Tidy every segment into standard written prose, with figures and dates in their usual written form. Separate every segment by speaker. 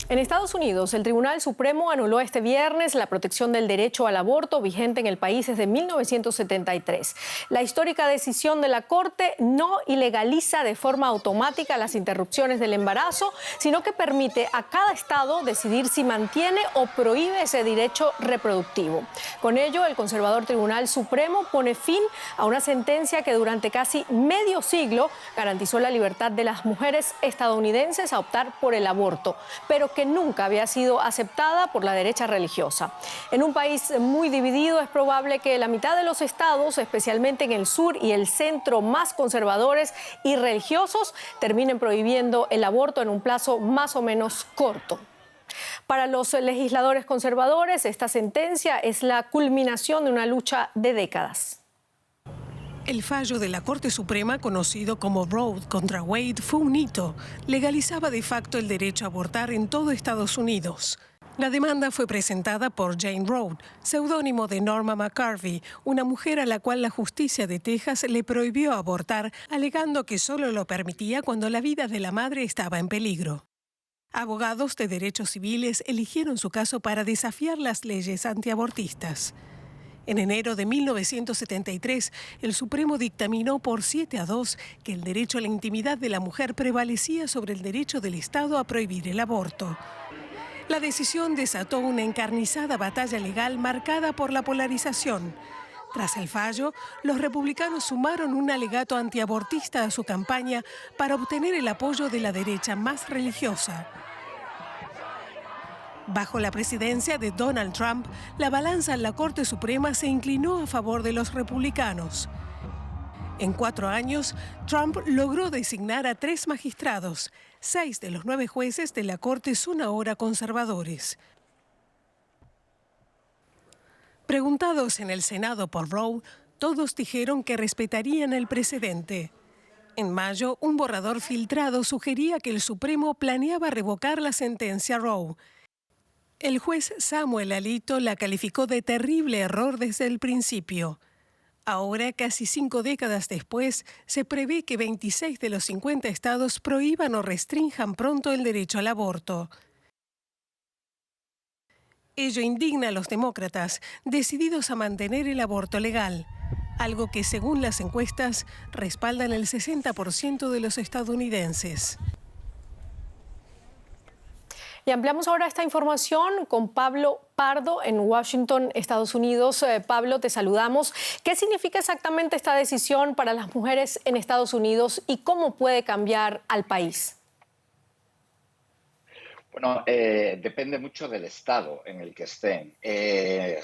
Speaker 1: En Estados Unidos, el Tribunal Supremo anuló este viernes la protección del derecho al aborto vigente en el país desde 1973. La histórica decisión de la Corte no ilegaliza de forma automática las interrupciones del embarazo, sino que permite a cada estado decidir si mantiene o prohíbe ese derecho reproductivo. Con ello, el conservador Tribunal Supremo pone fin a una sentencia que durante casi medio siglo garantizó la libertad de las mujeres estadounidenses a optar por el aborto, pero que nunca había sido aceptada por la derecha religiosa. En un país muy dividido, es probable que la mitad de los estados, especialmente en el sur y el centro más conservadores y religiosos, terminen prohibiendo el aborto en un plazo más o menos corto. Para los legisladores conservadores, esta sentencia es la culminación de una lucha de décadas.
Speaker 2: El fallo de la Corte Suprema, conocido como Roe contra Wade, fue un hito. Legalizaba de facto el derecho a abortar en todo Estados Unidos. La demanda fue presentada por Jane Roe, seudónimo de Norma McCarthy, una mujer a la cual la justicia de Texas le prohibió abortar, alegando que solo lo permitía cuando la vida de la madre estaba en peligro. Abogados de derechos civiles eligieron su caso para desafiar las leyes antiabortistas. En enero de 1973, el Supremo dictaminó por 7-2 que el derecho a la intimidad de la mujer prevalecía sobre el derecho del Estado a prohibir el aborto. La decisión desató una encarnizada batalla legal marcada por la polarización. Tras el fallo, los republicanos sumaron un alegato antiabortista a su campaña para obtener el apoyo de la derecha más religiosa. Bajo la presidencia de Donald Trump, la balanza en la Corte Suprema se inclinó a favor de los republicanos. En 4 años, Trump logró designar a 3 magistrados. 6 de los 9 jueces de la Corte son ahora conservadores. Preguntados en el Senado por Roe, todos dijeron que respetarían el precedente. En mayo, un borrador filtrado sugería que el Supremo planeaba revocar la sentencia Roe. El juez Samuel Alito la calificó de terrible error desde el principio. Ahora, casi 5 décadas después, se prevé que 26 de los 50 estados prohíban o restrinjan pronto el derecho al aborto. Ello indigna a los demócratas, decididos a mantener el aborto legal, algo que, según las encuestas, respaldan el 60% de los estadounidenses.
Speaker 1: Y ampliamos ahora esta información con Pablo Pardo en Washington, Estados Unidos. Pablo, te saludamos. ¿Qué significa exactamente esta decisión para las mujeres en Estados Unidos y cómo puede cambiar al país?
Speaker 3: Bueno, depende mucho del estado en el que estén.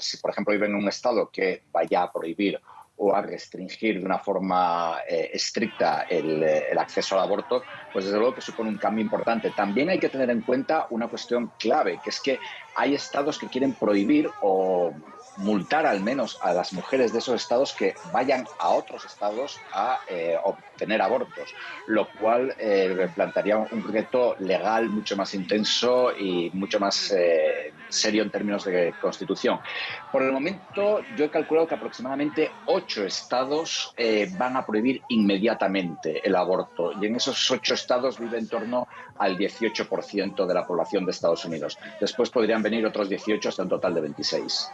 Speaker 3: Si, por ejemplo, viven en un estado que vaya a prohibir o a restringir de una forma estricta el acceso al aborto, pues desde luego que supone un cambio importante. También hay que tener en cuenta una cuestión clave, que es que hay estados que quieren prohibir o multar al menos a las mujeres de esos estados que vayan a otros estados a obtener abortos, lo cual plantearía un reto legal mucho más intenso y mucho más serio en términos de constitución. Por el momento, yo he calculado que aproximadamente 8 estados van a prohibir inmediatamente el aborto, y en esos 8 estados vive en torno al 18% de la población de Estados Unidos. Después podrían venir otros 18 hasta un total de 26.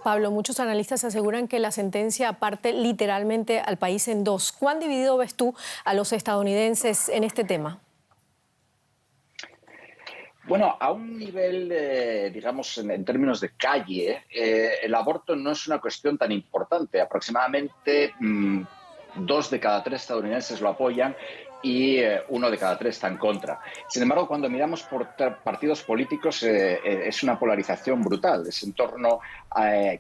Speaker 1: Pablo, muchos analistas aseguran que la sentencia parte literalmente al país en 2. ¿Cuán dividido ves tú a los estadounidenses en este tema?
Speaker 3: Bueno, a un nivel, digamos, en términos de calle, el aborto no es una cuestión tan importante. Aproximadamente 2 de cada 3 estadounidenses lo apoyan y 1 de cada 3 está en contra. Sin embargo, cuando miramos por partidos políticos, es una polarización brutal. Es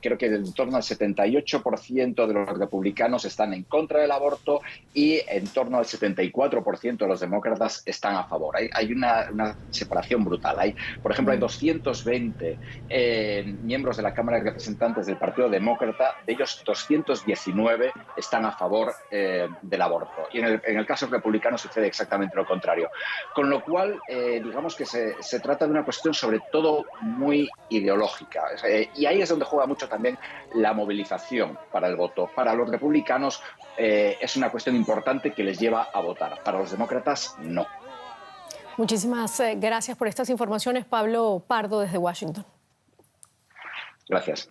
Speaker 3: creo que en torno al 78% de los republicanos están en contra del aborto y en torno al 74% de los demócratas están a favor. Hay una separación brutal. Por ejemplo, hay 220 miembros de la Cámara de Representantes del Partido Demócrata, de ellos 219 están a favor del aborto. Y en el caso republicano sucede exactamente lo contrario. Con lo cual, digamos que se trata de una cuestión sobre todo muy ideológica. Y ahí es donde juega mucho también la movilización para el voto. Para los republicanos es una cuestión importante que les lleva a votar. Para los demócratas, no.
Speaker 1: Muchísimas gracias por estas informaciones, Pablo Pardo, desde Washington.
Speaker 3: Gracias.